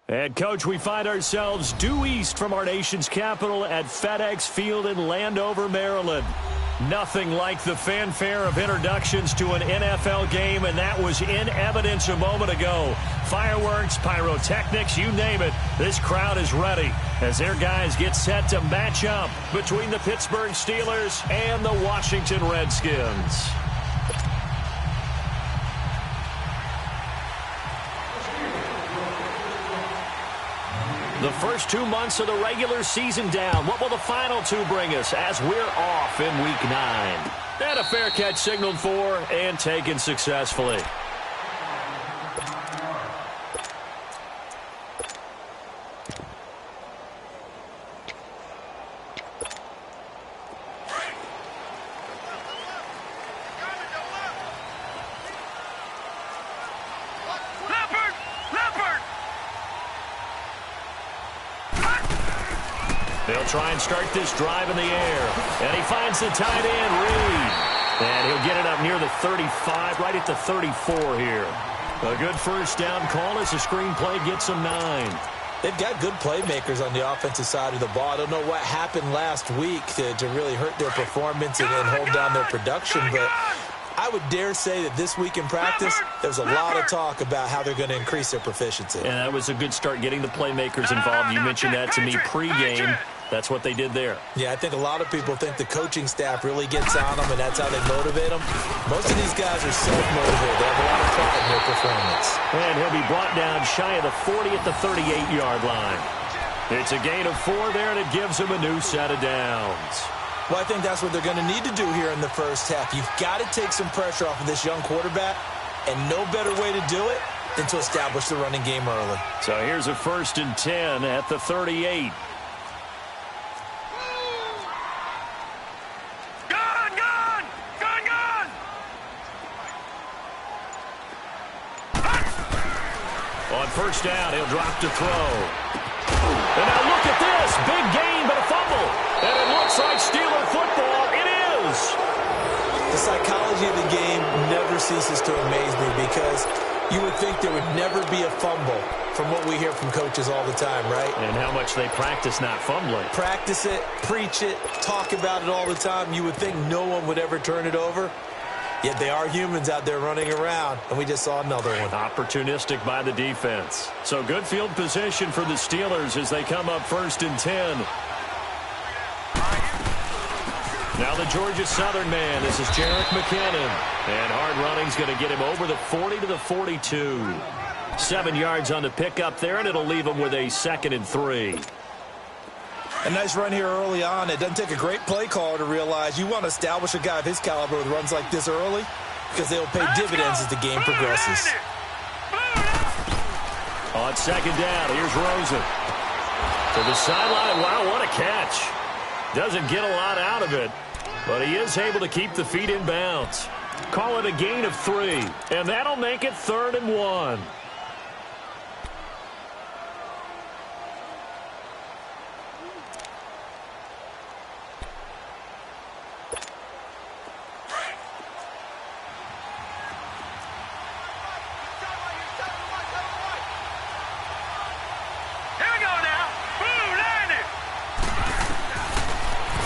And, Coach, we find ourselves due east from our nation's capital at FedEx Field in Landover, Maryland. Nothing like the fanfare of introductions to an NFL game, and that was in evidence a moment ago. Fireworks, pyrotechnics, you name it. This crowd is ready as their guys get set to match up between the Pittsburgh Steelers and the Washington Redskins. The first 2 months of the regular season down. What will the final two bring us as we're off in Week 9? And a fair catch signaled for and taken successfully. They'll try and start this drive in the air. And he finds the tight end, Reed. And he'll get it up near the 35, right at the 34 here. A good first down call as the screenplay gets them 9. They've got good playmakers on the offensive side of the ball. I don't know what happened last week to really hurt their performance and hold down their production, but I would dare say that this week in practice, there's a lot of talk about how they're going to increase their proficiency. And that was a good start getting the playmakers involved. You mentioned that to me pregame. That's what they did there. Yeah, I think a lot of people think the coaching staff really gets on them, and that's how they motivate them. Most of these guys are self-motivated. They have a lot of pride in their performance. And he'll be brought down shy of the 40 at the 38-yard line. It's a gain of 4 there, and it gives them a new set of downs. Well, I think that's what they're going to need to do here in the first half. You've got to take some pressure off of this young quarterback, and no better way to do it than to establish the running game early. So here's a 1st and 10 at the 38. On first down, he'll drop to throw. And now look at this. Big gain, but a fumble. And it looks like Steeler football. It is. The psychology of the game never ceases to amaze me because you would think there would never be a fumble from what we hear from coaches all the time, right? And how much they practice not fumbling. Practice it, preach it, talk about it all the time. You would think no one would ever turn it over. Yet they are humans out there running around, and we just saw another one. Opportunistic by the defense. So good field position for the Steelers as they come up 1st and 10. Now the Georgia Southern man. This is Jerick McKinnon. And hard running's going to get him over the 40 to the 42. 7 yards on the pickup there, and it'll leave him with a 2nd and 3. A nice run here early on. It doesn't take a great play caller to realize you want to establish a guy of his caliber with runs like this early because they'll pay dividends as the game progresses. On 2nd down, here's Rosen. To the sideline. Wow, what a catch. Doesn't get a lot out of it, but he is able to keep the feet in bounds. Call it a gain of 3, and that'll make it 3rd and 1.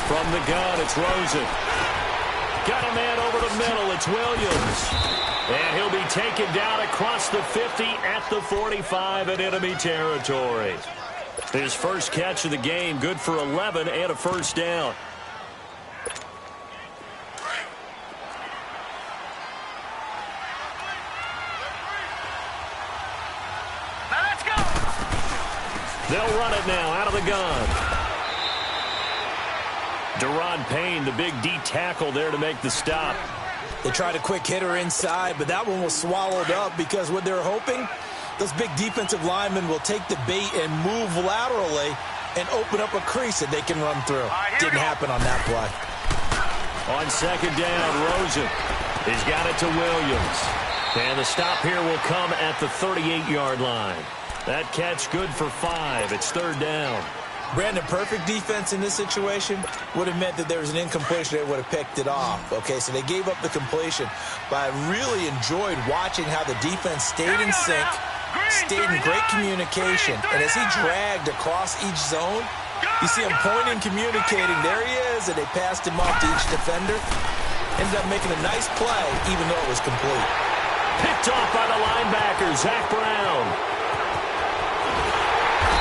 From the gun, it's Rosen. Got a man over the middle. It's Williams. And he'll be taken down across the 50 at the 45 in enemy territory. His first catch of the game, good for 11 and a 1st down. Now let's go. They'll run it now out of the gun. Deron Payne, the big D tackle there to make the stop. They tried a quick hitter inside, but that one was swallowed up because what they're hoping, those big defensive linemen will take the bait and move laterally and open up a crease that they can run through. Didn't happen on that play. On 2nd down, Rosen. He's got it to Williams. And the stop here will come at the 38-yard line. That catch good for 5. It's 3rd down. Brandon, perfect defense in this situation would have meant that there was an incompletion. They would have picked it off. Okay, so they gave up the completion. But I really enjoyed watching how the defense stayed in sync stayed in great communication. And as he dragged across each zone, you see him pointing, communicating. There he is, and they passed him off to each defender. Ended up making a nice play, even though it was complete. Picked off by the linebacker, Zach Brown.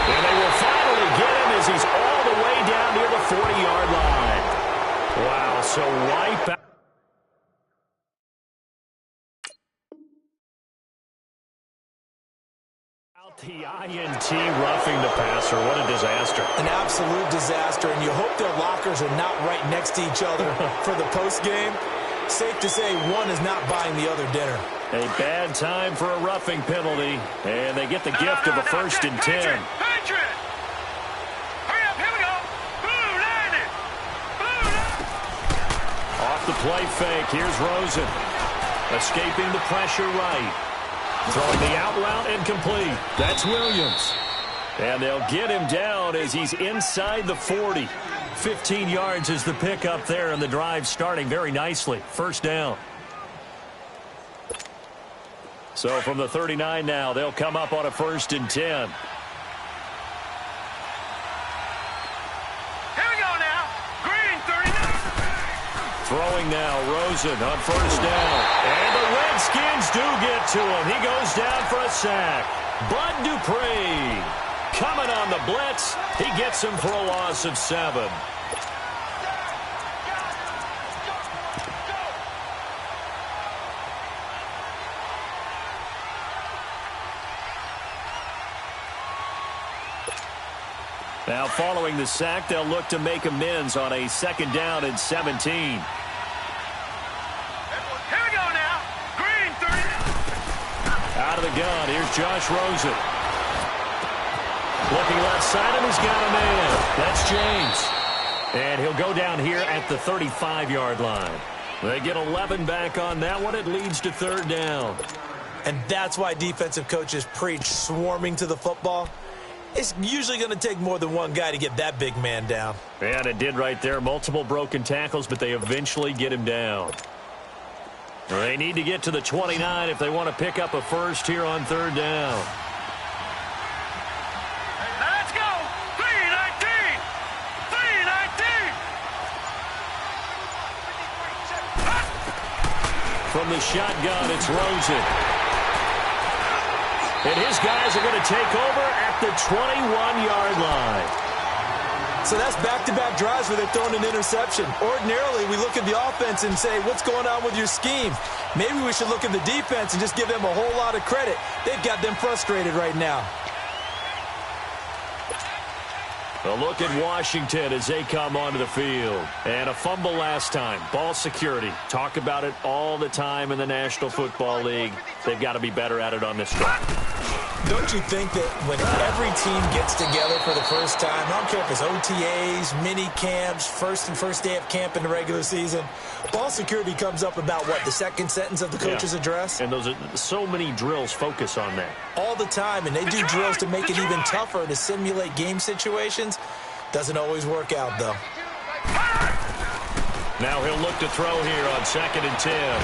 And they will finally get him as he's all the way down near the 40-yard line. Wow, so right back. The INT roughing the passer. What a disaster. An absolute disaster, and you hope their lockers are not right next to each other for the postgame. Safe to say one is not buying the other dinner. A bad time for a roughing penalty, and they get the gift of a 1st and 10. Hurry up, here we go. Off the play fake, here's Rosen. Escaping the pressure right. Throwing the out route incomplete. That's Williams. And they'll get him down as he's inside the 40. 15 yards is the pickup there, and the drive starting very nicely. 1st down. So from the 39 now, they'll come up on a 1st and 10. Here we go now. Green, 39. Throwing now, Rosen on 1st down. And the Redskins do get to him. He goes down for a sack. Bud Dupree coming on the blitz. He gets him for a loss of 7. Now following the sack, they'll look to make amends on a 2nd down and 17. Out of the gun, here's Josh Rosen. Looking left side, and he's got a man. That's James. And he'll go down here at the 35-yard line. They get 11 back on that one. It leads to 3rd down. And that's why defensive coaches preach swarming to the football. It's usually going to take more than one guy to get that big man down. And it did right there. Multiple broken tackles, but they eventually get him down. They need to get to the 29 if they want to pick up a 1st here on 3rd down. Now let's go. 319. 319. From the shotgun, it's Rosen. And his guys are going to take over at the 21-yard line. So that's back-to-back drives where they're throwing an interception. Ordinarily, we look at the offense and say, what's going on with your scheme? Maybe we should look at the defense and just give them a whole lot of credit. They've got them frustrated right now. A look at Washington as they come onto the field. And a fumble last time. Ball security. Talk about it all the time in the National Football League. They've got to be better at it on this drive. Don't you think that when every team gets together for the first time, I don't care if it's OTAs, mini camps, first day of camp in the regular season, ball security comes up about what, the 2nd sentence of the coach's address? And those are so many drills focus on that. All the time, and they do drills to make it even tougher to simulate game situations. Doesn't always work out, though. Now he'll look to throw here on 2nd and 10.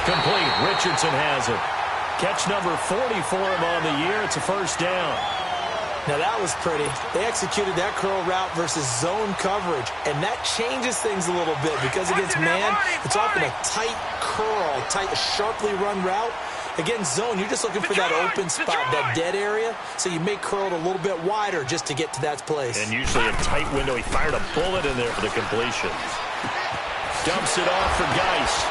Complete. Richardson has it. Catch number 40 for him on the year. It's a 1st down. Now that was pretty. They executed that curl route versus zone coverage, and that changes things a little bit because against man, it's often a tight curl, sharply run route. Against zone, you're just looking for that open spot, that dead area, so you may curl it a little bit wider just to get to that place. And usually a tight window. He fired a bullet in there for the completion. Dumps it off for Geis.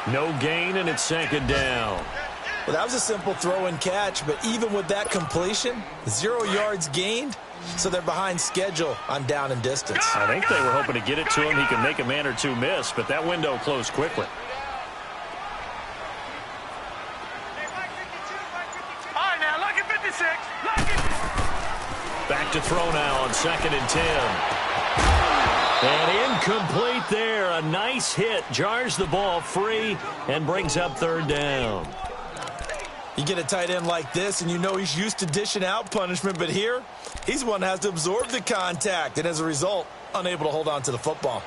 No gain, and it's 2nd down. Well, that was a simple throw and catch, but even with that completion, 0 yards gained, so they're behind schedule on down and distance. I think they were hoping to get it to him. He could make a man or two miss, but that window closed quickly. All right, now, look at 56. Back to throw now on 2nd and 10. And incomplete there. A nice hit. Jars the ball free and brings up 3rd down. You get a tight end like this, and you know he's used to dishing out punishment, but here, he's one that has to absorb the contact, and as a result, unable to hold on to the football.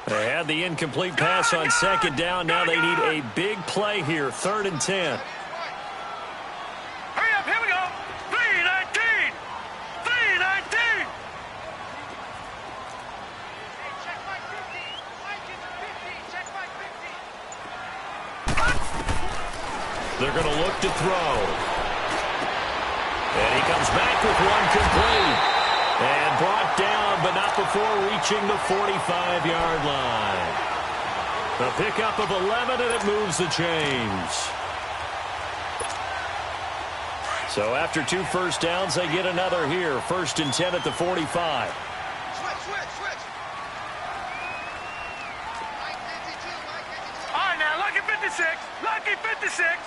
They had the incomplete pass on second down. Now they need a big play here, 3rd and 10. Hurry up, here we go. 3-19. 3-19. Check my 50. Mike is a 50. Check my 50. They're going to look to throw. And he comes back with one complete. And brought down, but not before reaching the 45-yard line. A pickup of 11, and it moves the chains. So after 2 first downs, they get another here. 1st and 10 at the 45. Switch. All right, now, lucky 56. Lucky 56.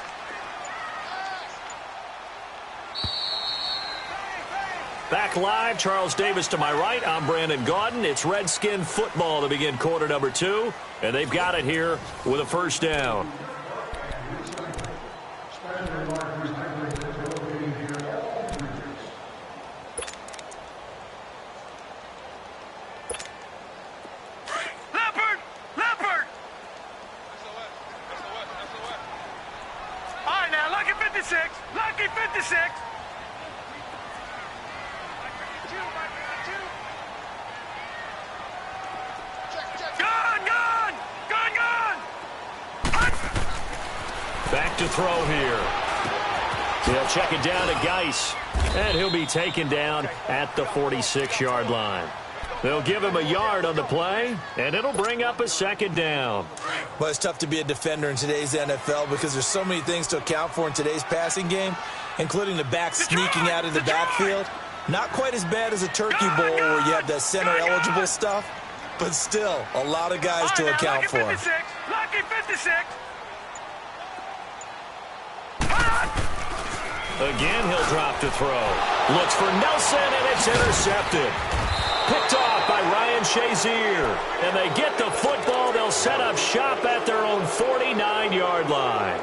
Back live, Charles Davis to my right. I'm Brandon Gaudin. It's Redskin football to begin quarter number 2. And they've got it here with a first down. Leopard. All right, now, lucky 56. Lucky 56. Back to throw here. He'll check it down to Geis. And he'll be taken down at the 46-yard line. They'll give him a yard on the play, and it'll bring up a 2nd down. Well, it's tough to be a defender in today's NFL because there's so many things to account for in today's passing game, including the back sneaking out of the backfield. Not quite as bad as a turkey bowl where you have that center-eligible stuff, but still a lot of guys to account for. Lucky 56. Again, he'll drop to throw. Looks for Nelson, and it's intercepted. Picked off by Ryan Shazier. And they get the football. They'll set up shop at their own 49-yard line.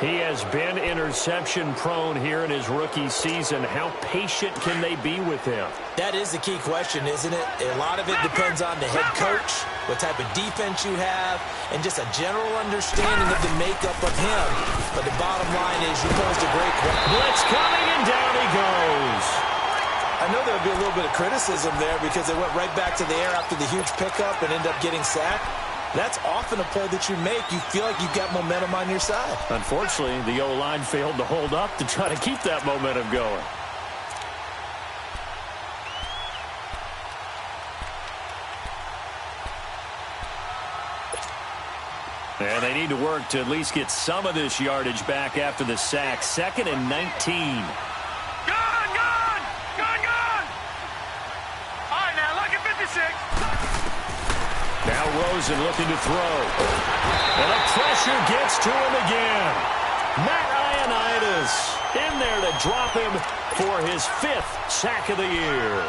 He has been interception-prone here in his rookie season. How patient can they be with him? That is the key question, isn't it? A lot of it depends on the head coach, what type of defense you have, and just a general understanding of the makeup of him. But the bottom line is you posed a great question. Blitz coming, and down he goes. I know there would be a little bit of criticism there because they went right back to the air after the huge pickup and ended up getting sacked. That's often a play that you make. You feel like you've got momentum on your side. Unfortunately, the O-line failed to hold up to try to keep that momentum going. And they need to work to at least get some of this yardage back after the sack. 2nd and 19. Gone! All right, now, lucky 56. Now Rosen looking to throw. And the pressure gets to him again. Matt Ioannidis in there to drop him for his 5th sack of the year.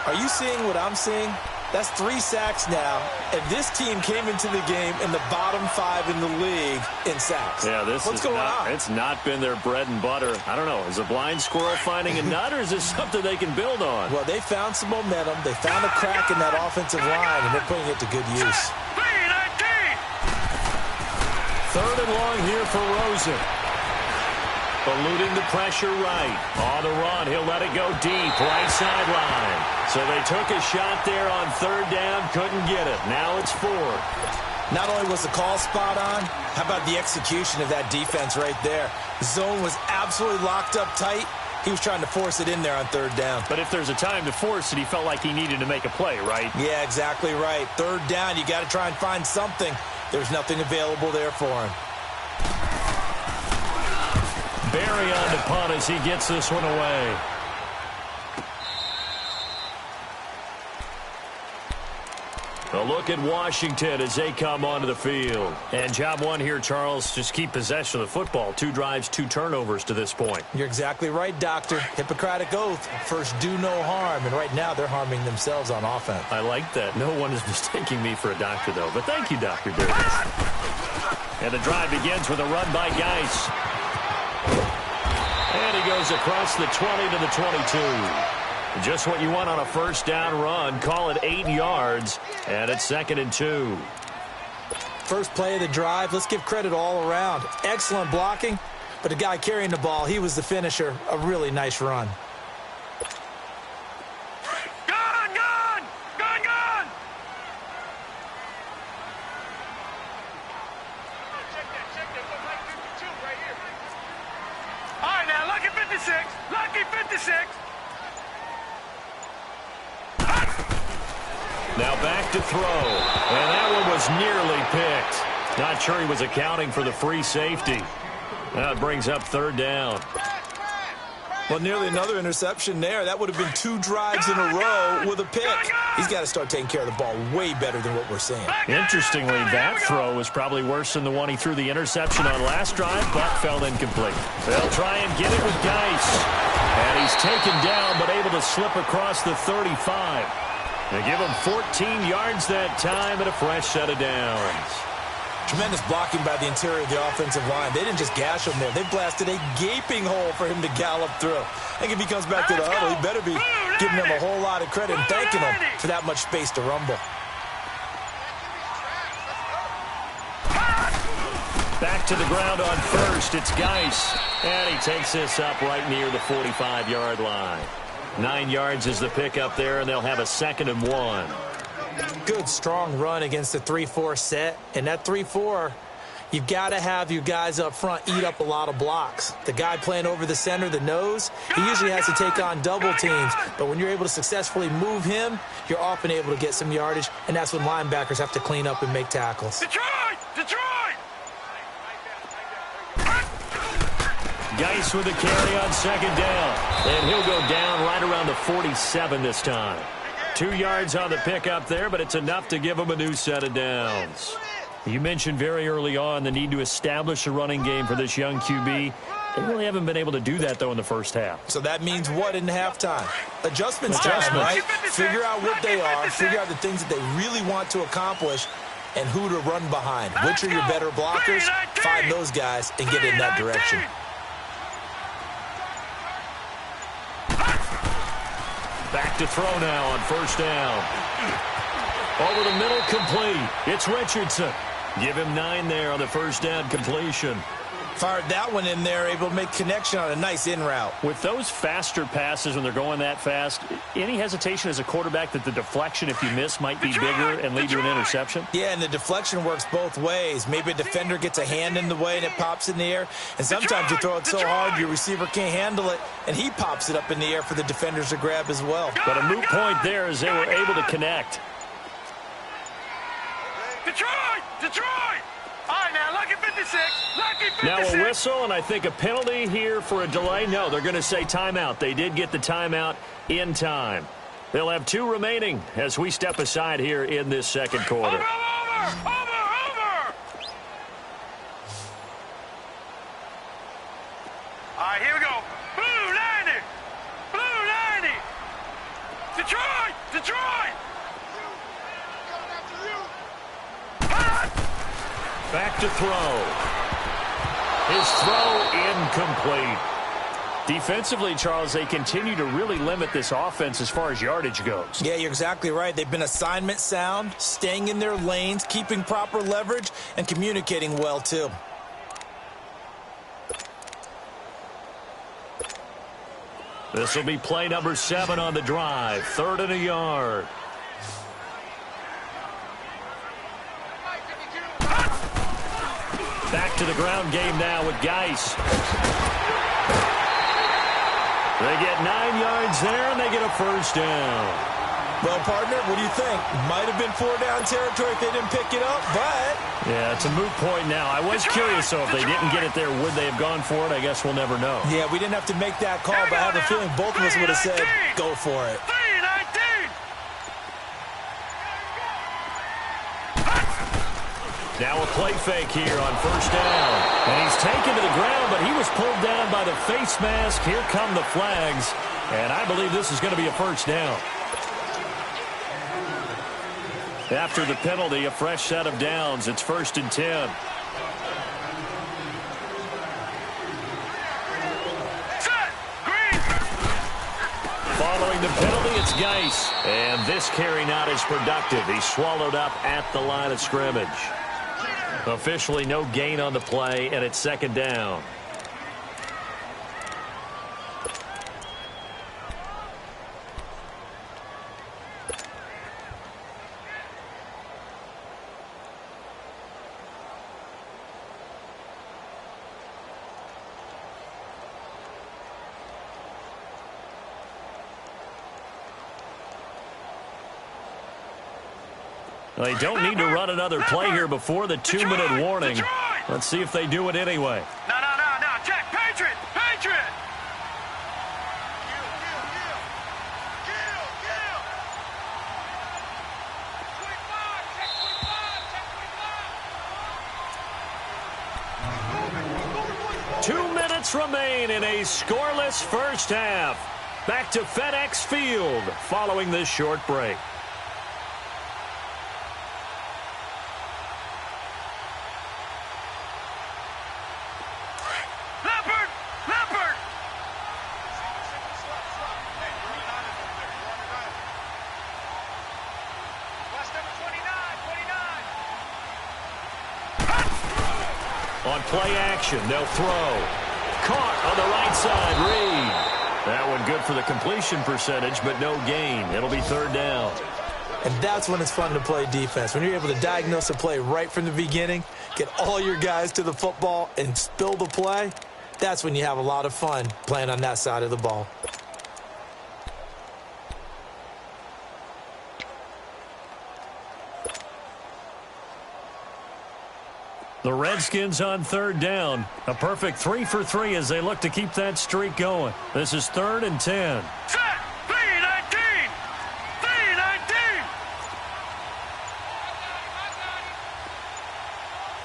Are you seeing what I'm seeing? That's 3 sacks now, and this team came into the game in the bottom 5 in the league in sacks. Yeah, What's going on? It's not been their bread and butter. I don't know. Is a blind squirrel finding a nut, or is this something they can build on? Well, they found some momentum. They found a crack in that offensive line, and they're putting it to good use. 3-19. 3rd and long here for Rosen. Eluding the pressure right. On the run, he'll let it go deep, right sideline. So they took a shot there on 3rd down, couldn't get it. Now it's 4th. Not only was the call spot on, how about the execution of that defense right there? The zone was absolutely locked up tight. He was trying to force it in there on 3rd down. But if there's a time to force it, he felt like he needed to make a play, right? Yeah, exactly right. 3rd down, you got to try and find something. There's nothing available there for him. Barry on the punt as he gets this one away. A look at Washington as they come onto the field. And job one here, Charles, just keep possession of the football. 2 drives, 2 turnovers to this point. You're exactly right, Doctor. Hippocratic oath. First, do no harm. And right now, they're harming themselves on offense. I like that. No one is mistaking me for a doctor, though. But thank you, Dr. Davis. And the drive begins with a run by Geis. And he goes across the 20 to the 22. Just what you want on a first down run. Call it 8 yards, and it's 2nd and 2. First play of the drive, let's give credit all around. Excellent blocking, but the guy carrying the ball, he was the finisher. A really nice run. Now back to throw, and that one was nearly picked. Not sure he was accounting for the free safety. That brings up 3rd down. Well, nearly another interception there. That would have been 2 drives in a row with a pick. He's got to start taking care of the ball way better than what we're seeing. Interestingly, that throw was probably worse than the one he threw the interception on last drive, but fell incomplete. They'll try and get it with Geis. And he's taken down, but able to slip across the 35. They give him 14 yards that time and a fresh set of downs. Tremendous blocking by the interior of the offensive line. They didn't just gash him there. They blasted a gaping hole for him to gallop through. I think if he comes back to the huddle, he better be giving them a whole lot of credit and thanking them for that much space to rumble. Back to the ground on first. It's Geis. And he takes this up right near the 45-yard line. 9 yards is the pickup there, and they'll have a 2nd and 1. Good, strong run against the 3-4 set. And that 3-4, you've got to have your guys up front eat up a lot of blocks. The guy playing over the center, the nose, he usually has to take on double teams. But when you're able to successfully move him, you're often able to get some yardage, and that's when linebackers have to clean up and make tackles. Detroit! Detroit! Geis with a carry on 2nd down. And he'll go down right around the 47 this time. 2 yards on the pickup there, but it's enough to give him a new set of downs. You mentioned very early on the need to establish a running game for this young QB. They really haven't been able to do that, though, in the first half. So that means what in halftime? Adjustments time, right? Figure out what they are, figure out the things that they really want to accomplish, and who to run behind. Which are your better blockers? Find those guys and get in that direction. Back to throw now on first down. Over the middle, complete. It's Richardson. Give him 9 there on the first down completion. Fired that one in there, able to make connection on a nice in route. With those faster passes when they're going that fast, any hesitation as a quarterback that the deflection, if you miss, might be bigger and lead to an interception? Yeah, and the deflection works both ways. Maybe a defender gets a hand in the way and it pops in the air. And sometimes you throw it so hard your receiver can't handle it, and he pops it up in the air for the defenders to grab as well. But a moot point there as they were able to connect. Detroit! Detroit! All right, now, lucky 56. Lucky 56. Now a whistle, and I think a penalty here for a delay. No, they're going to say timeout. They did get the timeout in time. They'll have 2 remaining as we step aside here in this second quarter. Over! All right, here we go. Blue 90. Blue 90. Detroit! Detroit! Back to throw. His throw incomplete. Defensively, Charles, they continue to really limit this offense as far as yardage goes. Yeah, you're exactly right. They've been assignment sound, staying in their lanes, keeping proper leverage, and communicating well, too. This will be play number 7 on the drive. 3rd and a yard. Back to the ground game now with Geis. They get 9 yards there, and they get a first down. Well, partner, what do you think? Might have been 4-down territory if they didn't pick it up, but... Yeah, it's a moot point now. I was curious, though, if they didn't get it there, would they have gone for it? I guess we'll never know. Yeah, we didn't have to make that call, but I have a feeling both of us would have said, go for it. 3-19. Now a play fake here on first down. And he's taken to the ground, but he was pulled down by the face mask. Here come the flags. And I believe this is going to be a first down. After the penalty, a fresh set of downs. It's 1st and 10. Following the penalty, it's Geis. And this carry not as productive. He's swallowed up at the line of scrimmage. Officially no gain on the play, and it's second down. They don't need to run another play here before the 2-minute warning. Let's see if they do it anyway. No. Jack, Patriot. Check 2 minutes remain in a scoreless first half. Back to FedEx Field following this short break. Leopard. On play action, they'll throw. Caught on the right side, Reed. That one good for the completion percentage, but no gain. It'll be third down. And that's when it's fun to play defense. When you're able to diagnose a play right from the beginning, get all your guys to the football, and spill the play, that's when you have a lot of fun playing on that side of the ball. The Redskins on third down. A perfect 3 for 3 as they look to keep that streak going. This is 3rd and 10. Set. 3-19.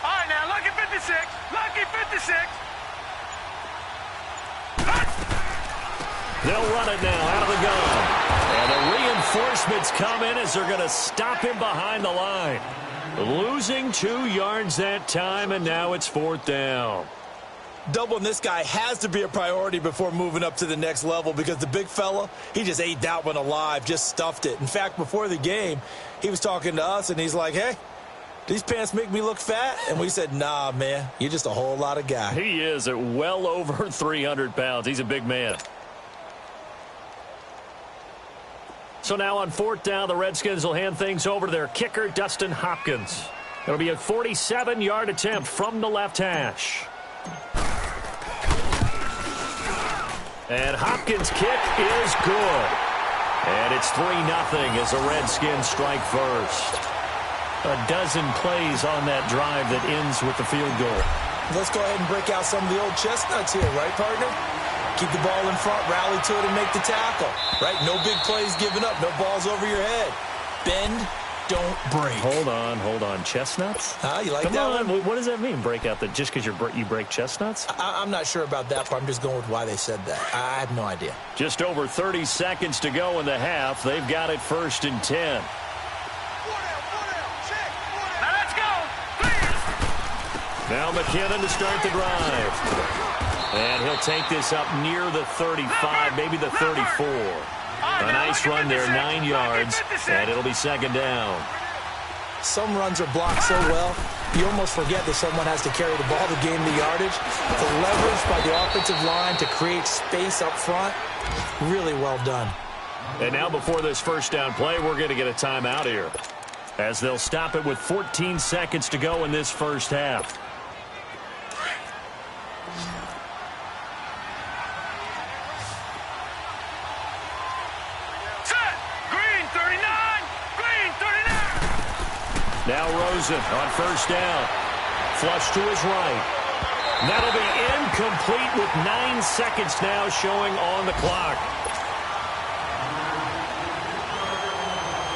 All right, now, lucky 56. They'll run it now out of the gun. And the reinforcements come in as they're going to stop him behind the line. Losing 2 yards that time, and now it's 4th down. Doubling this guy has to be a priority before moving up to the next level because the big fella, he just ate that one alive, just stuffed it. In fact, before the game, he was talking to us, and he's like, hey, these pants make me look fat? And we said, nah, man, you're just a whole lot of guy. He is at well over 300 pounds. He's a big man. So now on 4th down, the Redskins will hand things over to their kicker, Dustin Hopkins. It'll be a 47-yard attempt from the left hash. And Hopkins' kick is good. And it's 3-0 as the Redskins strike first. A dozen plays on that drive that ends with the field goal. Let's go ahead and break out some of the old chestnuts here, right, partner? Keep the ball in front, rally to it, and make the tackle. Right? No big plays given up. No balls over your head. Bend, don't break. Hold on. Chestnuts? You like Come that on. one? What does that mean, break out? That just because you break chestnuts? I'm not sure about that part. I'm just going with why they said that. I have no idea. Just over 30 seconds to go in the half. They've got it 1st and 10. Now let's go. Now McKinnon to start the drive. And he'll take this up near the 35, maybe the 34. A nice run there, 9 yards, and it'll be 2nd down. Some runs are blocked so well, you almost forget that someone has to carry the ball to gain the yardage. The leverage by the offensive line to create space up front, really well done. And now before this first down play, we're going to get a timeout here, as they'll stop it with 14 seconds to go in this first half. Now Rosen on 1st down. Flush to his right. That'll be incomplete with 9 seconds now showing on the clock.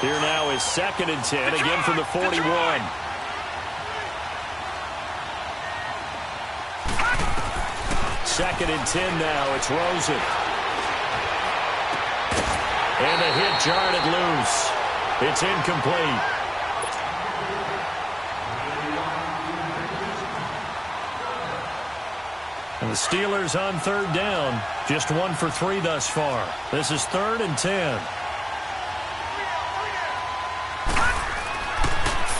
Here now is 2nd and 10, again from the 41. Second and 10 now. It's Rosen. And the hit jarred it loose. It's incomplete. And the Steelers on third down. Just 1 for 3 thus far. This is 3rd and 10.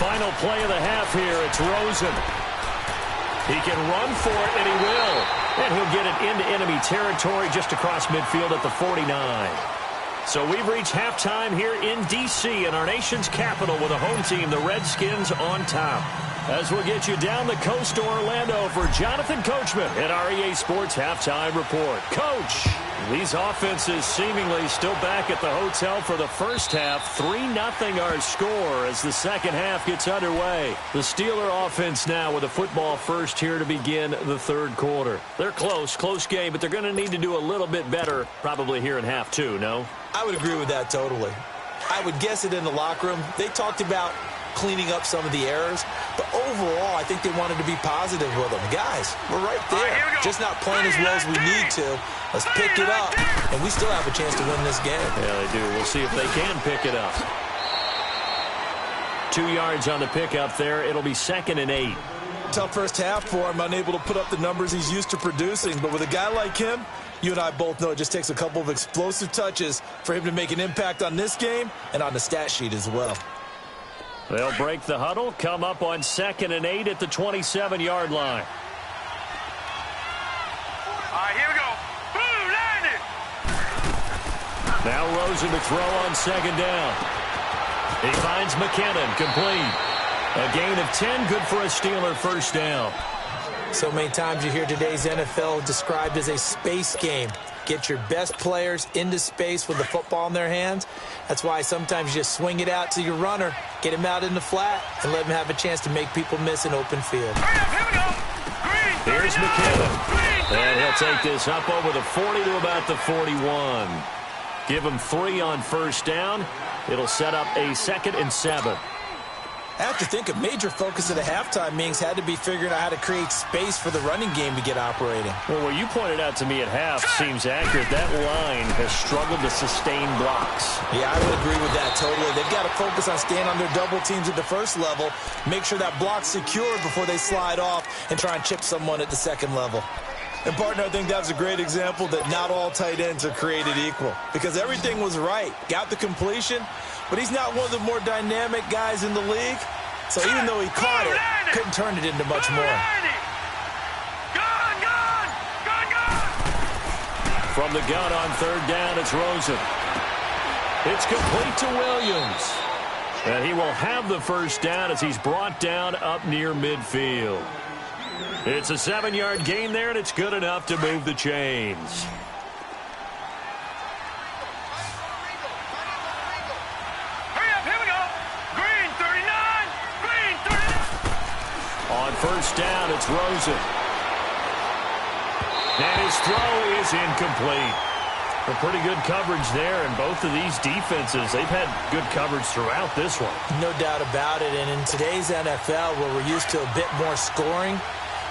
Final play of the half here. It's Rosen. He can run for it, and he will. And he'll get it into enemy territory just across midfield at the 49. So we've reached halftime here in D.C. in our nation's capital with a home team, the Redskins, on top. As we'll get you down the coast to Orlando for Jonathan Coachman at our EA Sports Halftime Report. Coach, these offenses seemingly still back at the hotel for the first half. 3-0 our score as the second half gets underway. The Steeler offense now with a football first here to begin the third quarter. They're close game, but they're going to need to do a little bit better probably here in half two, no? I would agree with that totally. I would guess it in the locker room. They talked about cleaning up some of the errors, but overall, I think they wanted to be positive with them. Guys, we're right there, just not playing as well as we need to. Let's pick it up, and we still have a chance to win this game. Yeah, they do. We'll see if they can pick it up. 2 yards on the pickup there. It'll be 2nd and 8. Tough first half for him, unable to put up the numbers he's used to producing, but with a guy like him, you and I both know it just takes a couple of explosive touches for him to make an impact on this game and on the stat sheet as well. They'll break the huddle, come up on 2nd and 8 at the 27-yard line. All right, here we go. Boom, line it. Now Rosen to throw on 2nd down. He finds McKinnon, complete. A gain of 10, good for a Steeler first down. So many times you hear today's NFL described as a space game. Get your best players into space with the football in their hands. That's why sometimes you just swing it out to your runner, get him out in the flat, and let him have a chance to make people miss an open field. Here we go. Green, Here's McKinnon. And he'll take this up over the 40 to about the 41. Give him 3 on first down. It'll set up a 2nd and 7. I have to think a major focus of the halftime meetings had to be figuring out how to create space for the running game to get operating. Well, what you pointed out to me at half seems accurate. That line has struggled to sustain blocks. Yeah, I would agree with that totally. They've got to focus on staying on their double teams at the first level, make sure that block's secure before they slide off and try and chip someone at the second level. And, partner, I think that's a great example that not all tight ends are created equal because everything was right. Got the completion, but he's not one of the more dynamic guys in the league. So even though he caught it, couldn't turn it into much more. From the gun on 3rd down, it's Rosen. It's complete to Williams. And he will have the first down as he's brought down up near midfield. It's a 7-yard gain there, and it's good enough to move the chains. On first down, it's Rosen. And his throw is incomplete. A pretty good coverage there, and both of these defenses, they've had good coverage throughout this one. No doubt about it, and in today's NFL, where we're used to a bit more scoring,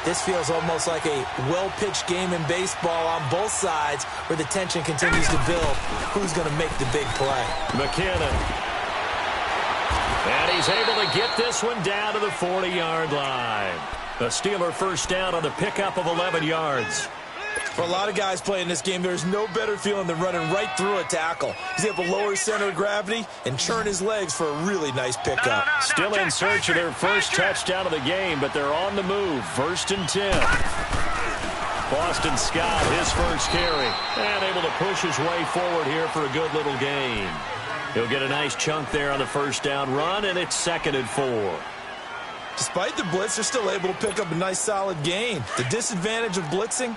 this feels almost like a well-pitched game in baseball on both sides where the tension continues to build. Who's going to make the big play? McKinnon. And he's able to get this one down to the 40-yard line. A Steeler first down on the pickup of 11 yards. For a lot of guys playing this game, there's no better feeling than running right through a tackle. He's able to lower his center of gravity and churn his legs for a really nice pickup. Still in search of their first touchdown of the game, but they're on the move. 1st and 10. Boston Scott, his first carry, and able to push his way forward here for a good little gain. He'll get a nice chunk there on the first down run, and it's 2nd and 4. Despite the blitz, they're still able to pick up a nice solid gain. The disadvantage of blitzing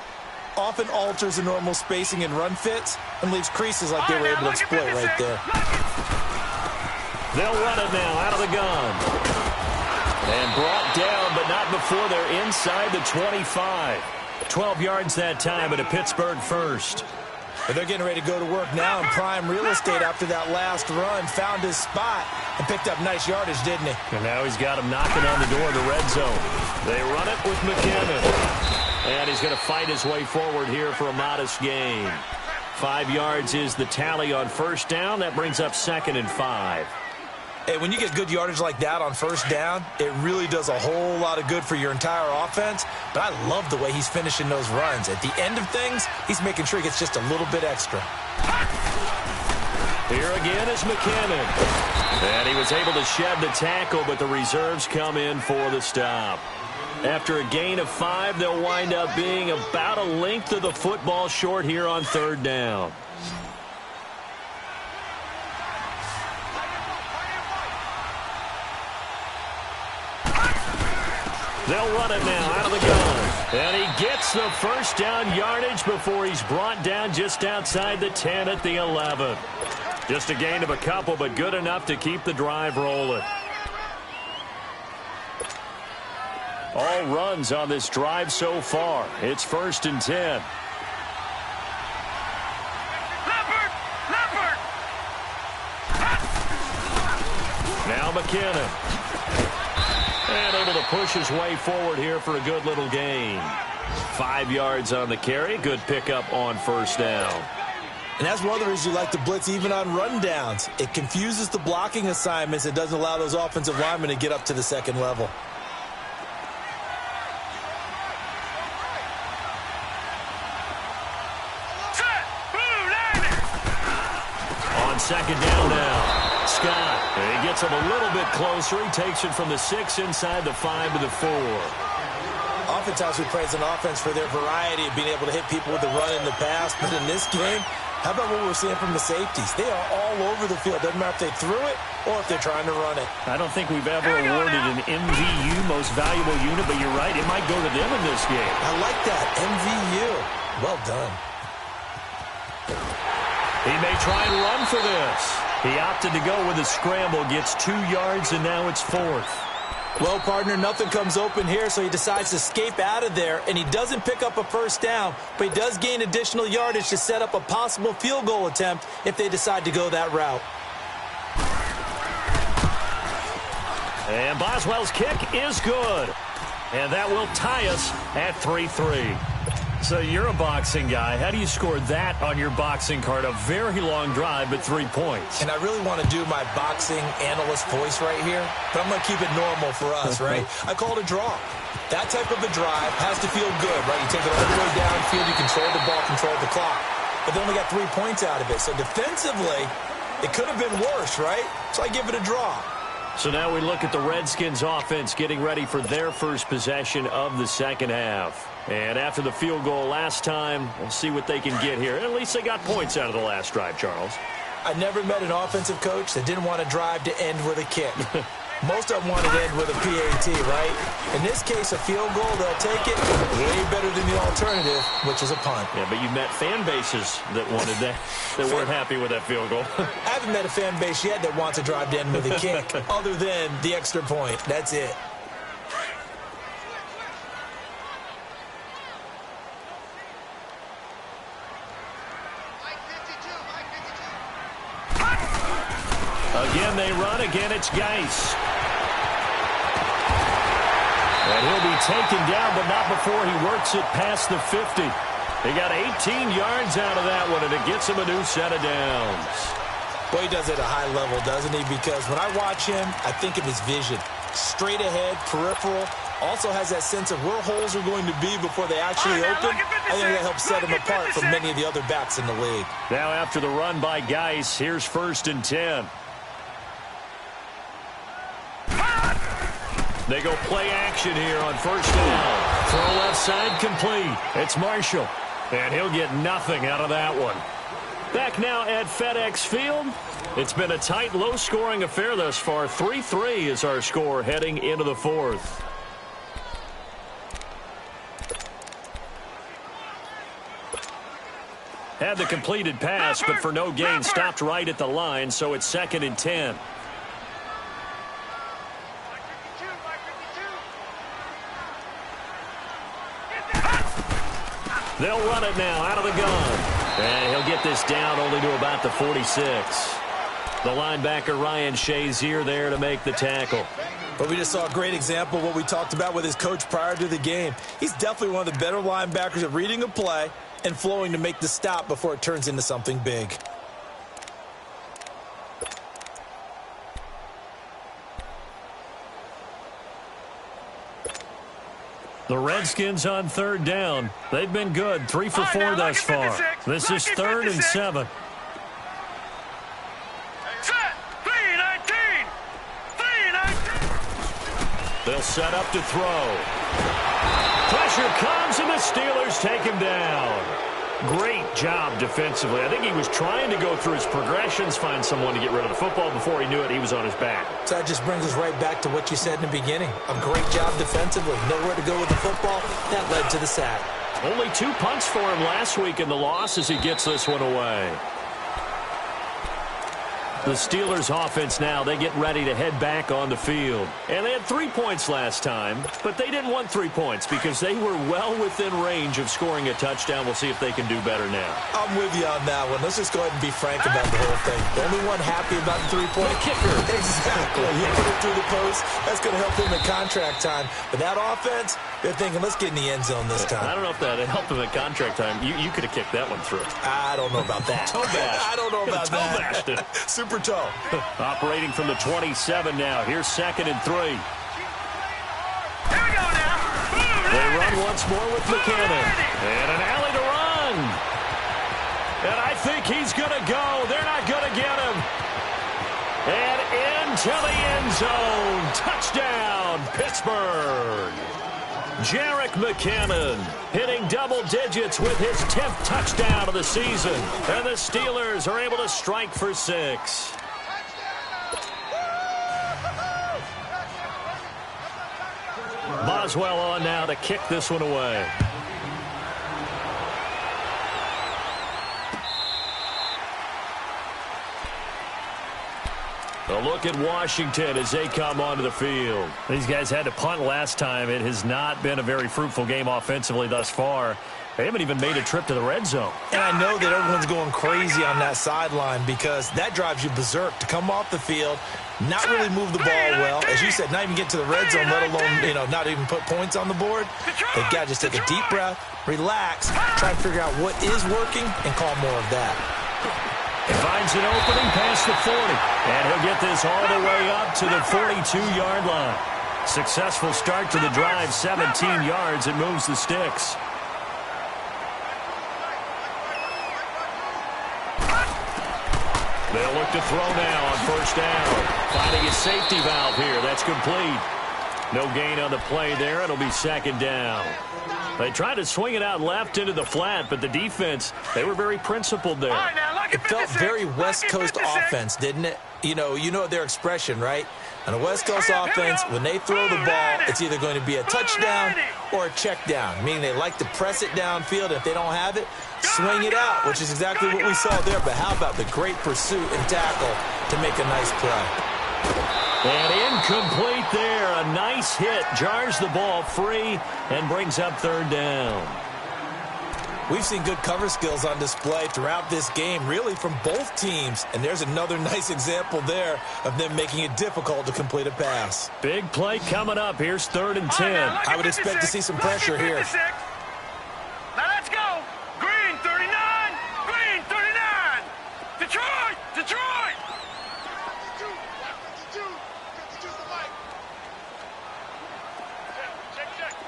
often alters the normal spacing and run fits and leaves creases like they were able to exploit right there. They'll run it now out of the gun. And brought down, but not before they're inside the 25. 12 yards that time at a Pittsburgh first. But they're getting ready to go to work now in prime real estate after that last run. Found his spot and picked up nice yardage, didn't he? And now he's got him knocking on the door of the red zone. They run it with McKinnon. And he's going to fight his way forward here for a modest gain. 5 yards is the tally on first down. That brings up 2nd and 5. Hey, when you get good yardage like that on first down, it really does a whole lot of good for your entire offense. But I love the way he's finishing those runs. At the end of things, he's making sure he gets just a little bit extra. Here again is McKinnon. And he was able to shed the tackle, but the reserves come in for the stop. After a gain of 5, they'll wind up being about a length of the football short here on third down. They'll run it now out of the gun. And he gets the first down yardage before he's brought down just outside the 10 at the 11. Just a gain of a couple, but good enough to keep the drive rolling. All runs on this drive so far. It's 1st and 10. Leopard! Now McKinnon. And able to push his way forward here for a good little gain. 5 yards on the carry. Good pickup on first down. And that's one of the reasons you like to blitz even on rundowns. It confuses the blocking assignments. It doesn't allow those offensive linemen to get up to the second level. On second down now. Scott, he gets him a little bit closer. He takes it from the 6 inside the 5 to the 4. Oftentimes we praise an offense for their variety of being able to hit people with the run in the past. But in this game, how about what we're seeing from the safeties? They are all over the field. Doesn't matter if they threw it or if they're trying to run it. I don't think we've ever awarded an MVU, most valuable unit, but you're right. It might go to them in this game. I like that. MVU. Well done. He may try and run for this. He opted to go with a scramble, gets 2 yards, and now it's 4th. Well, partner, nothing comes open here, so he decides to escape out of there, and he doesn't pick up a first down, but he does gain additional yardage to set up a possible field goal attempt if they decide to go that route. And Boswell's kick is good. And that will tie us at 3-3. So you're a boxing guy. How do you score that on your boxing card? A very long drive, but 3 points. And I really want to do my boxing analyst voice right here, but I'm going to keep it normal for us, right? I call it a draw. That type of a drive has to feel good, right? You take it all the way downfield, you control the ball, control the clock. But they only got 3 points out of it. So defensively, it could have been worse, right? So I give it a draw. So now we look at the Redskins offense getting ready for their first possession of the second half. And after the field goal last time, we'll see what they can get here. At least they got points out of the last drive, Charles. I never met an offensive coach that didn't want to drive to end with a kick. Most of them want to end with a PAT, right? In this case, a field goal, they'll take it way better than the alternative, which is a punt. Yeah, but you've met fan bases that wanted that, that weren't happy with that field goal. I haven't met a fan base yet that wants to drive to end with a kick, other than the extra point. That's it. Again, they run. Again, it's Geis. And he'll be taken down, but not before he works it past the 50. He got 18 yards out of that one, and it gets him a new set of downs. Boy, he does it at a high level, doesn't he? Because when I watch him, I think of his vision. Straight ahead, peripheral. Also has that sense of where holes are going to be before they actually open. I think that helps set him apart from many of the other backs in the league. Now after the run by Geis, here's 1st and 10. They go play action here on first down. Throw left side complete. It's Marshall. And he'll get nothing out of that one. Back now at FedEx Field. It's been a tight, low-scoring affair thus far. 3-3 is our score heading into the 4th. Had the completed pass, but for no gain, stopped right at the line, so it's 2nd and 10. They'll run it now out of the gun. And he'll get this down only to about the 46. The linebacker Ryan Shazier there to make the tackle. But we just saw a great example of what we talked about with his coach prior to the game. He's definitely one of the better linebackers at reading a play and flowing to make the stop before it turns into something big. The Redskins on third down. They've been good, 3 for 4 thus far. This is 3rd and 7. Set. 3-19. 3-19. They'll set up to throw. Pressure comes, and the Steelers take him down. Great job defensively. I think he was trying to go through his progressions, find someone to get rid of the football. Before he knew it, he was on his back. So that just brings us right back to what you said in the beginning. A great job defensively. Nowhere to go with the football. That led to the sack. Only 2 punts for him last week in the loss as he gets this one away. The Steelers offense now, they get ready to head back on the field. And they had 3 points last time, but they didn't want 3 points because they were well within range of scoring a touchdown. We'll see if they can do better now. I'm with you on that one. Let's just go ahead and be frank about the whole thing. The only one happy about the 3-point kicker. Exactly. He put it through the post. That's going to help him in contract time. But that offense, they're thinking, let's get in the end zone this time. I don't know if that helped him at contract time. You could have kicked that one through. I don't know about that. Toe bash. I don't know about toe that. Bashed it. Super toe. Operating from the 27 now. Here's 2nd and 3. Here we go now. They run once more with McKinnon. And an alley to run. And I think he's going to go. They're not going to get him. And into the end zone. Touchdown, Pittsburgh. Jerick McKinnon hitting double digits with his 10th touchdown of the season. And the Steelers are able to strike for 6. Boswell on now to kick this one away. A look at Washington as they come onto the field. These guys had to punt last time. It has not been a very fruitful game offensively thus far. They haven't even made a trip to the red zone. And I know that everyone's going crazy on that sideline because that drives you berserk to come off the field, not really move the ball well. As you said, not even get to the red zone, let alone, not even put points on the board. They've got to just take a deep breath, relax, try to figure out what is working, and call more of that. He finds an opening past the 40, and he'll get this all the way up to the 42-yard line. Successful start to the drive, 17 yards. It moves the sticks. They'll look to throw now on 1st down. Finding a safety valve here. That's complete. No gain on the play there. It'll be 2nd down. They tried to swing it out left into the flat, but the defense, they were very principled there. It felt very West Coast offense, didn't it? You know their expression, right? On a West Coast offense, when they throw the ball, it's either going to be a touchdown or a check down, meaning they like to press it downfield. If they don't have it, swing it out, which is exactly what we saw there. But how about the great pursuit and tackle to make a nice play? And incomplete there. A nice hit. Jars the ball free and brings up 3rd down. We've seen good cover skills on display throughout this game, really from both teams. And there's another nice example there of them making it difficult to complete a pass. Big play coming up. Here's 3rd and 10. I would expect to see some pressure here. Now let's go. Green 39. Green 39. Detroit. Detroit.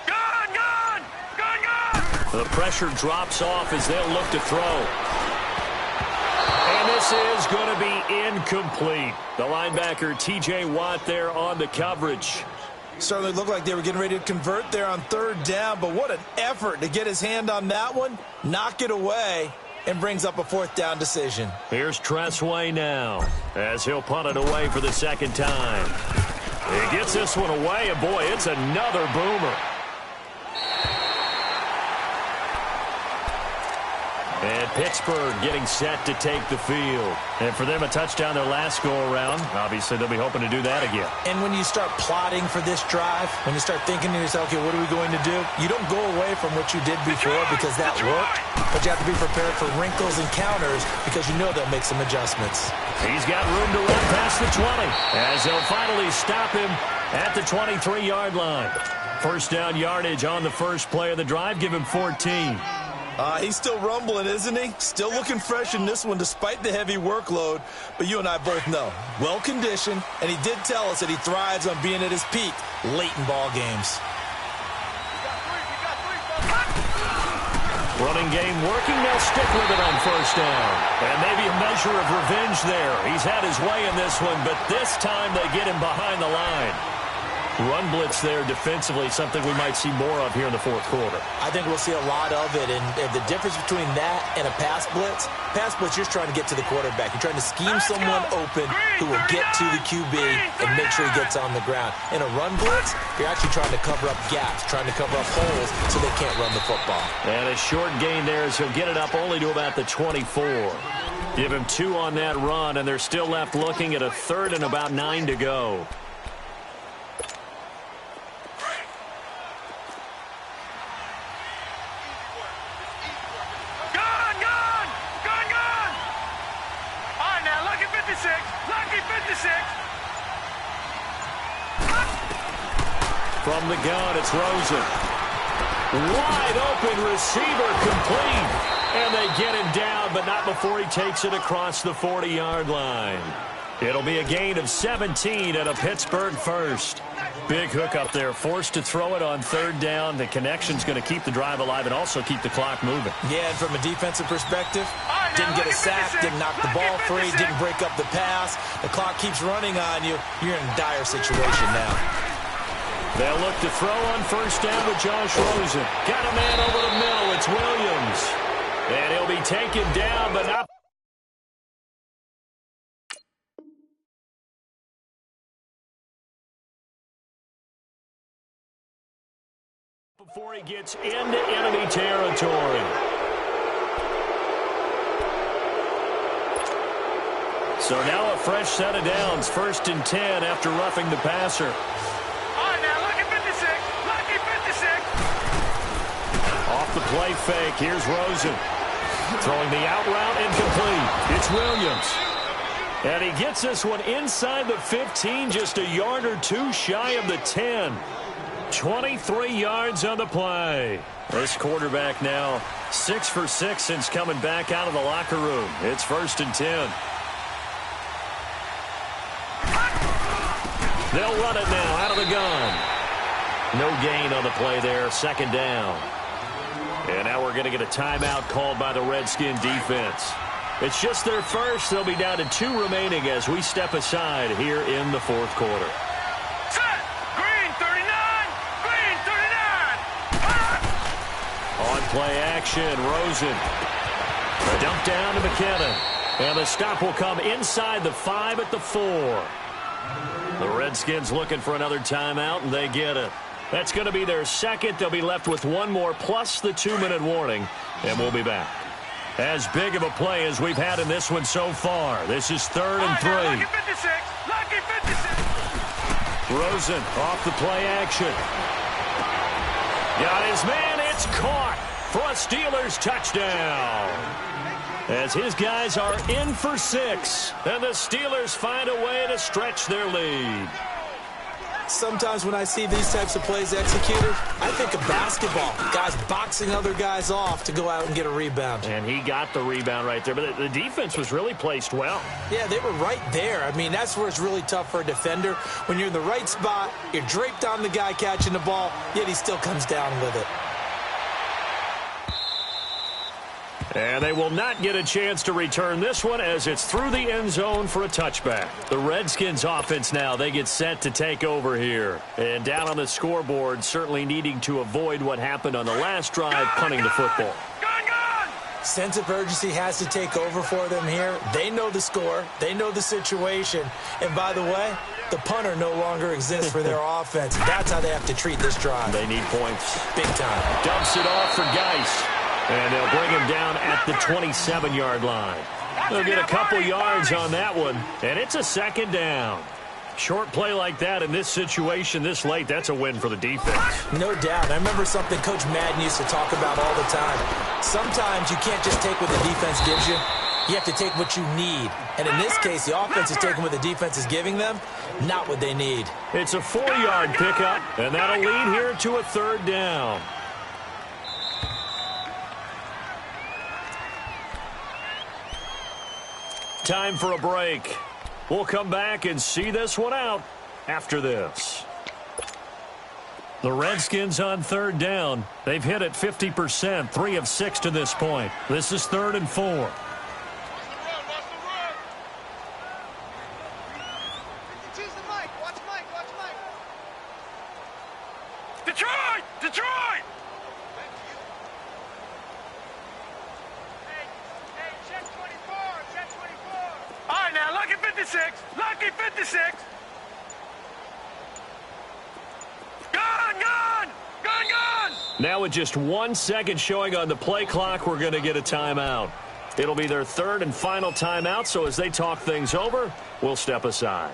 Gone, gone. Gone, gone. The pressure drops off as they'll look to throw. And this is going to be incomplete. The linebacker, T.J. Watt, there on the coverage. Certainly looked like they were getting ready to convert there on 3rd down, but what an effort to get his hand on that one, knock it away, and brings up a 4th down decision. Here's Tressway now as he'll punt it away for the 2nd time. He gets this one away, and boy, it's another boomer. And Pittsburgh getting set to take the field. And for them, a touchdown their last go-around. Obviously, they'll be hoping to do that again. And when you start plotting for this drive, when you start thinking to yourself, okay, what are we going to do? You don't go away from what you did before because that worked, but you have to be prepared for wrinkles and counters because you know they'll make some adjustments. He's got room to run past the 20 as they'll finally stop him at the 23-yard line. 1st down yardage on the first play of the drive. Give him 14. He's still rumbling, isn't he? Still looking fresh in this one despite the heavy workload. But you and I both know, well-conditioned, and he did tell us that he thrives on being at his peak late in ball games. Running game working. They'll stick with it on first down. And maybe a measure of revenge there. He's had his way in this one, but this time they get him behind the line. Run blitz there defensively, something we might see more of here in the fourth quarter. I think we'll see a lot of it, and the difference between that and a pass blitz, you're just trying to get to the quarterback. You're trying to scheme someone open who will get to the QB and make sure he gets on the ground. In a run blitz, you're actually trying to cover up gaps, trying to cover up holes so they can't run the football. And a short gain there as he'll get it up only to about the 24. Give him 2 on that run, and they're still left looking at a 3rd and about 9 to go. From the gun, it's Rosen. Wide open receiver complete. And they get him down, but not before he takes it across the 40-yard line. It'll be a gain of 17 and a Pittsburgh first. Big hook up there, forced to throw it on 3rd down. The connection's going to keep the drive alive and also keep the clock moving. Yeah, and from a defensive perspective, didn't get a sack, didn't knock the ball free, didn't break up the pass. The clock keeps running on you. You're in a dire situation now. They'll look to throw on first down with Josh Rosen. Got a man over the middle. It's Williams. And he'll be taken down, but not before he gets into enemy territory. So now a fresh set of downs. 1st and 10 after roughing the passer. Off the play fake, here's Rosen. Throwing the out route incomplete. It's Williams. And he gets this one inside the 15, just a yard or 2 shy of the 10. 23 yards on the play. This quarterback now 6 for 6 since coming back out of the locker room. It's 1st and 10. They'll run it now out of the gun. No gain on the play there, 2nd down. And now we're going to get a timeout called by the Redskin defense. It's just their first. They'll be down to 2 remaining as we step aside here in the 4th quarter. Set! Green 39! Green 39! On play action, Rosen. A dump down to McKinnon. And the stop will come inside the 5 at the 4. The Redskins looking for another timeout, and they get it. That's going to be their 2nd. They'll be left with 1 more plus the 2-minute warning, and we'll be back. As big of a play as we've had in this one so far. This is 3rd and 3. Lucky 56. Lucky 56. Rosen off the play action. Got his man. It's caught for a Steelers touchdown. As his guys are in for 6, and the Steelers find a way to stretch their lead. Sometimes when I see these types of plays executed, I think of basketball. Guys boxing other guys off to go out and get a rebound. And he got the rebound right there, but the defense was really placed well. Yeah, they were right there. I mean, that's where it's really tough for a defender. When you're in the right spot, you're draped on the guy catching the ball, yet he still comes down with it. And they will not get a chance to return this one as it's through the end zone for a touchback. The Redskins offense now, they get set to take over here. And down on the scoreboard, certainly needing to avoid what happened on the last drive, punting the football. Sense of urgency has to take over for them here. They know the score. They know the situation. And by the way, the punter no longer exists for their offense. That's how they have to treat this drive. They need points. Big time. Dumps it off for Geis. And they'll bring him down at the 27-yard line. They'll get a couple yards on that one, and it's a 2nd down. Short play like that in this situation this late, that's a win for the defense. No doubt. I remember something Coach Madden used to talk about all the time. Sometimes you can't just take what the defense gives you. You have to take what you need. And in this case, the offense is taking what the defense is giving them, not what they need. It's a 4-yard pickup, and that'll lead here to a 3rd down. Time for a break. We'll come back and see this one out after this. The Redskins on third down. They've hit it 50%, 3 of 6 to this point. This is 3rd and 4. Detroit! Detroit! Hey, check 24, check 24. All right, now, lucky 56, lucky 56. Gun! Now with just 1 second showing on the play clock, we're going to get a timeout. It'll be their 3rd and final timeout, so as they talk things over, we'll step aside.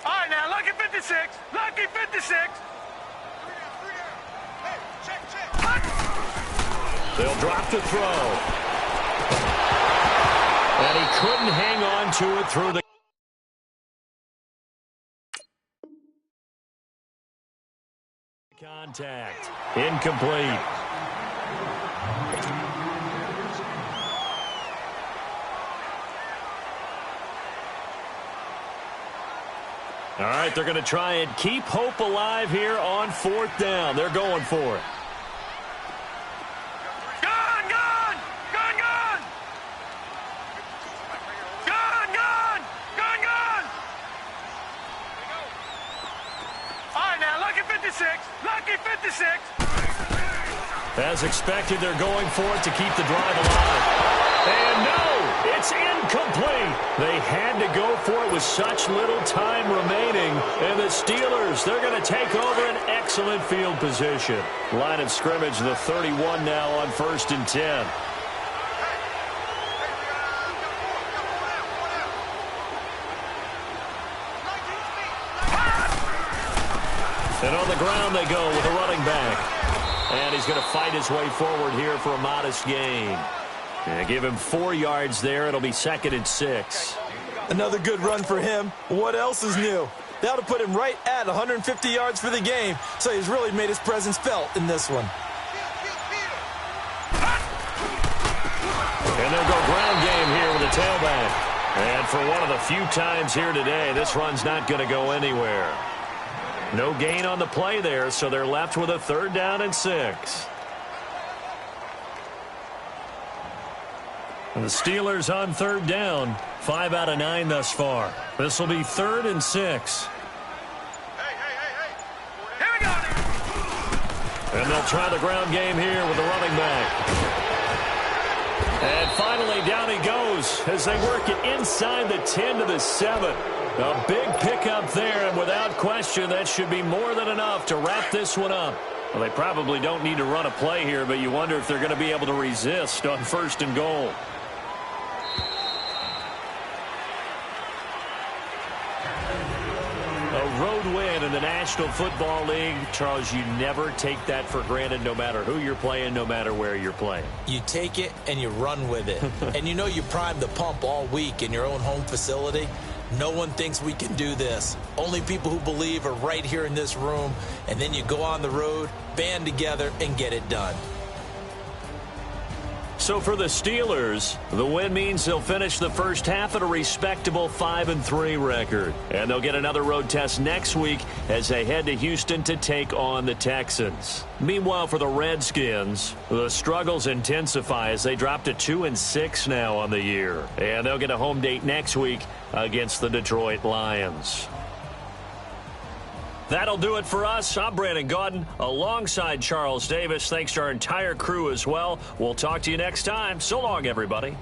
All right, now, lucky 56, lucky 56. Hey, check. They'll drop to throw. And he couldn't hang on to it through the contact. Incomplete. All right, they're going to try and keep hope alive here on 4th down. They're going for it. Lucky 56. As expected, they're going for it to keep the drive alive. And no, it's incomplete. They had to go for it with such little time remaining. And the Steelers, they're going to take over an excellent field position. Line of scrimmage, the 31 now on 1st and 10. And on the ground they go with a running back. And he's going to fight his way forward here for a modest gain. And give him 4 yards there. It'll be 2nd and 6. Another good run for him. What else is new? That'll put him right at 150 yards for the game. So he's really made his presence felt in this one. And they'll go ground game here with a tailback. And for one of the few times here today, this run's not going to go anywhere. No gain on the play there, so they're left with a 3rd down and 6. And the Steelers on 3rd down, 5 out of 9 thus far. This will be 3rd and 6. Hey. Here we go. And they'll try the ground game here with the running back. And finally, down he goes as they work it inside the 10 to the 7. A big pickup there, and without question, that should be more than enough to wrap this one up. Well, they probably don't need to run a play here, but you wonder if they're going to be able to resist on 1st and goal. A road win in the National Football League. Charles, you never take that for granted no matter who you're playing, no matter where you're playing. You take it and you run with it. And you know you primed the pump all week in your own home facility. No one thinks we can do this. Only people who believe are right here in this room. And then you go on the road, band together, and get it done. So for the Steelers, the win means they'll finish the first half at a respectable 5-3 record. And they'll get another road test next week as they head to Houston to take on the Texans. Meanwhile, for the Redskins, the struggles intensify as they drop to 2-6 now on the year. And they'll get a home date next week against the Detroit Lions. That'll do it for us. I'm Brandon Gaudin alongside Charles Davis. Thanks to our entire crew as well. We'll talk to you next time. So long, everybody.